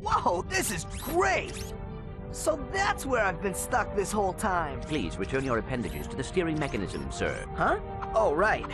Whoa, this is great! So that's where I've been stuck this whole time. Please return your appendages to the steering mechanism, sir. Huh? Oh, right.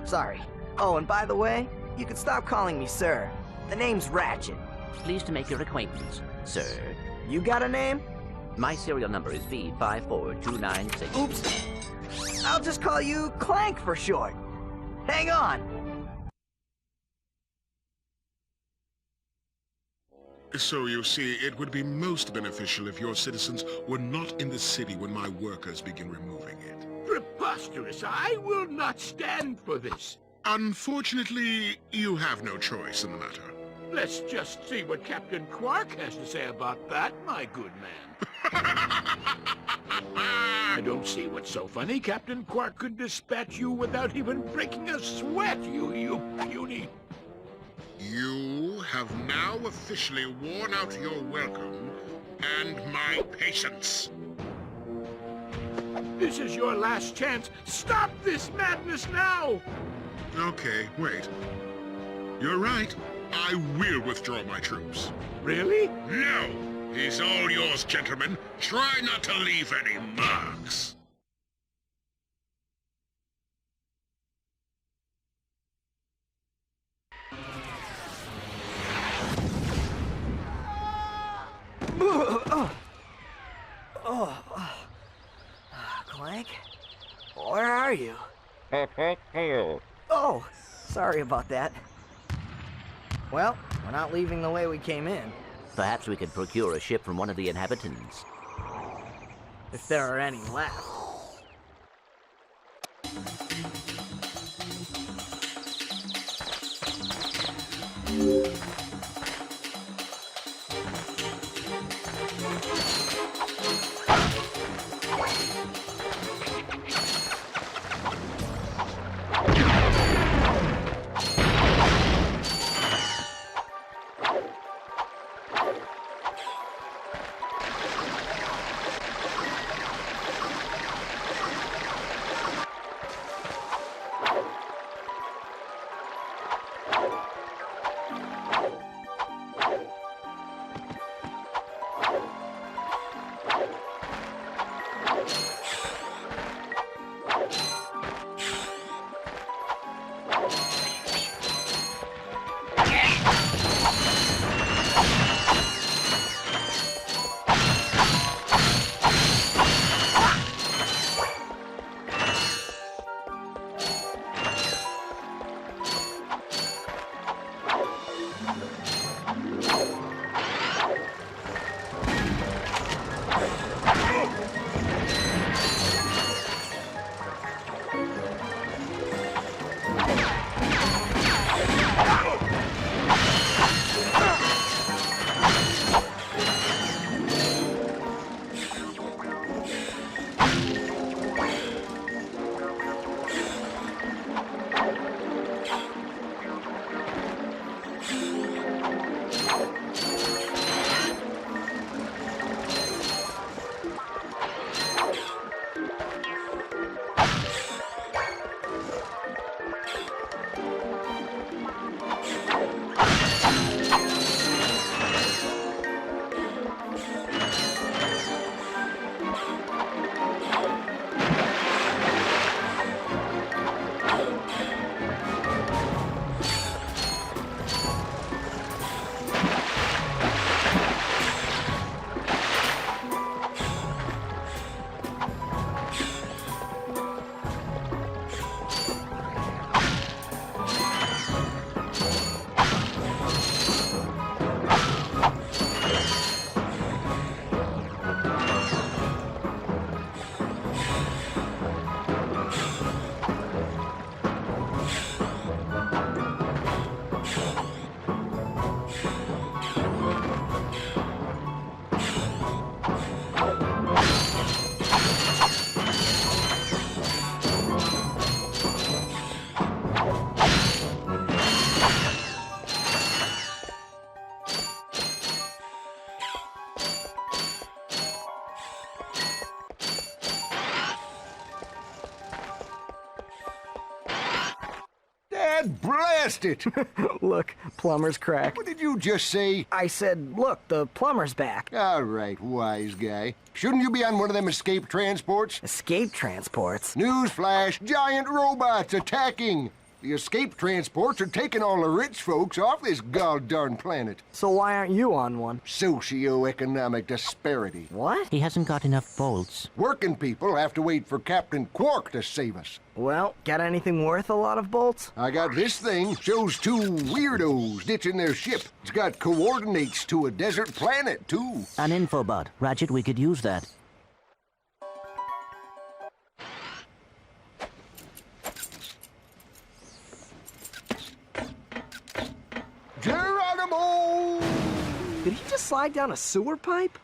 Sorry. Oh, and by the way, you can stop calling me sir. The name's Ratchet. Pleased to make your acquaintance, sir. You got a name? My serial number is V54296. Oops. I'll just call you Clank for short. Hang on. So you see, it would be most beneficial if your citizens were not in the city when my workers begin removing it. Preposterous! I will not stand for this. Unfortunately, you have no choice in the matter. Let's just see what Captain Quark has to say about that, my good man. I don't see what's so funny. Captain Quark could dispatch you without even breaking a sweat, you puny... You have now officially worn out your welcome and my patience. This is your last chance. Stop this madness now! Okay, wait. You're right. I will withdraw my troops. Really? No! He's all yours, gentlemen. Try not to leave any marks. Clank? Where are you? Oh, sorry about that. Well, we're not leaving the way we came in. Perhaps we could procure a ship from one of the inhabitants. If there are any left. God blast it! Look, plumber's crack. What did you just say? I said, look, the plumber's back. All right, wise guy. Shouldn't you be on one of them escape transports? Escape transports? Newsflash, giant robots attacking! The escape transports are taking all the rich folks off this god-darn planet. So why aren't you on one? Socioeconomic disparity. What? He hasn't got enough bolts. Working people have to wait for Captain Quark to save us. Well, got anything worth a lot of bolts? I got this thing. Shows two weirdos ditching their ship. It's got coordinates to a desert planet, too. An infobot. Ratchet, we could use that. Geronimo! Did he just slide down a sewer pipe?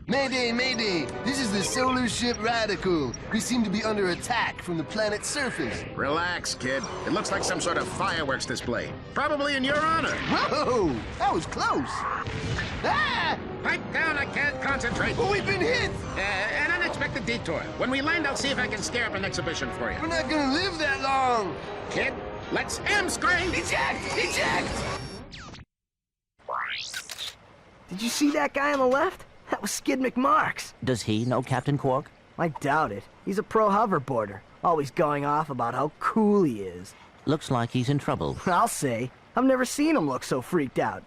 Mayday, mayday! This is the solar ship Radical. We seem to be under attack from the planet's surface. Relax, kid. It looks like some sort of fireworks display. Probably in your honor. Whoa! That was close! Ah! Pipe down, I can't concentrate. Oh, we've been hit! An unexpected detour. When we land, I'll see if I can scare up an exhibition for you. We're not gonna live that long! Kid, let's M-scrape! Eject! Eject! Did you see that guy on the left? That was Skid McMarx. Does he know Captain Quark? I doubt it. He's a pro hoverboarder, always going off about how cool he is. Looks like he's in trouble. I'll say. I've never seen him look so freaked out.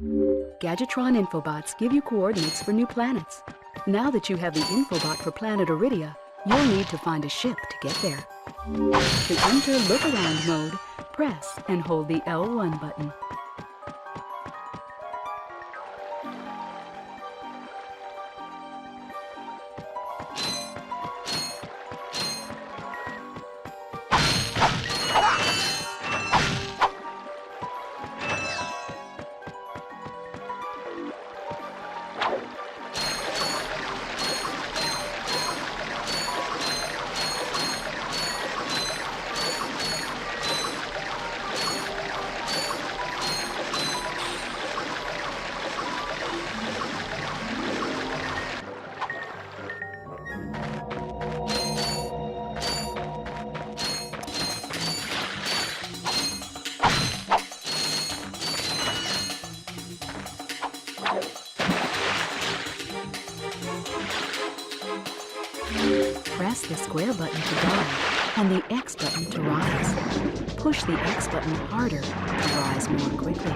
Gadgetron infobots give you coordinates for new planets. Now that you have the infobot for planet Iridia, you'll need to find a ship to get there. To enter look-around mode, press and hold the L1 button. Press the square button to dive and the X button to rise. Push the X button harder to rise more quickly.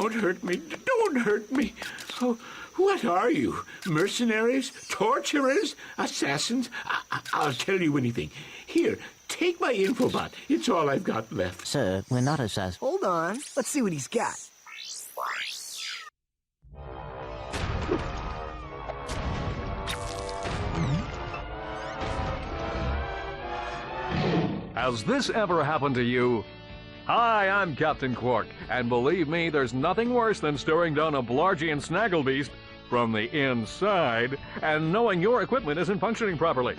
don't hurt me. Don't hurt me. Oh, what are you? Mercenaries? Torturers? Assassins? I'll tell you anything. Here, take my infobot. It's all I've got left. Sir, we're not assassins. Hold on. Let's see what he's got. Has this ever happened to you? Hi, I'm Captain Quark, and believe me, there's nothing worse than staring down a Blargian snagglebeast from the inside and knowing your equipment isn't functioning properly.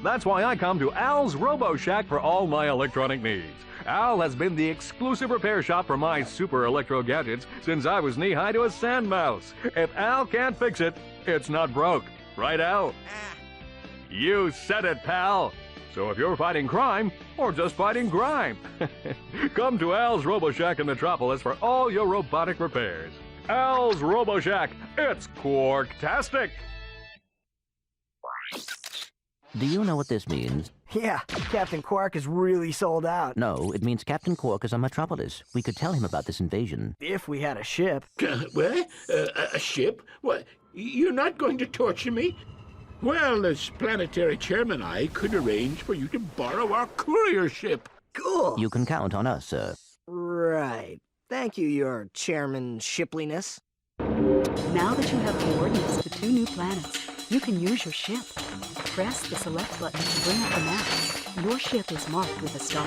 That's why I come to Al's Robo Shack for all my electronic needs. Al has been the exclusive repair shop for my super electro gadgets since I was knee-high to a sand mouse. If Al can't fix it, it's not broke. Right, Al? You said it, pal. So if you're fighting crime, or just fighting grime, come to Al's RoboShack in Metropolis for all your robotic repairs. Al's RoboShack, it's Quarktastic! Do you know what this means? Yeah, Captain Quark is really sold out. No, it means Captain Quark is on Metropolis. We could tell him about this invasion. If we had a ship. What? A ship? What? You're not going to torture me? Well, as planetary chairman, I could arrange for you to borrow our courier ship. Cool. You can count on us, sir. Right. Thank you, your chairman shipliness. Now that you have coordinates to 2 new planets, you can use your ship. Press the select button to bring up the map. Your ship is marked with a star.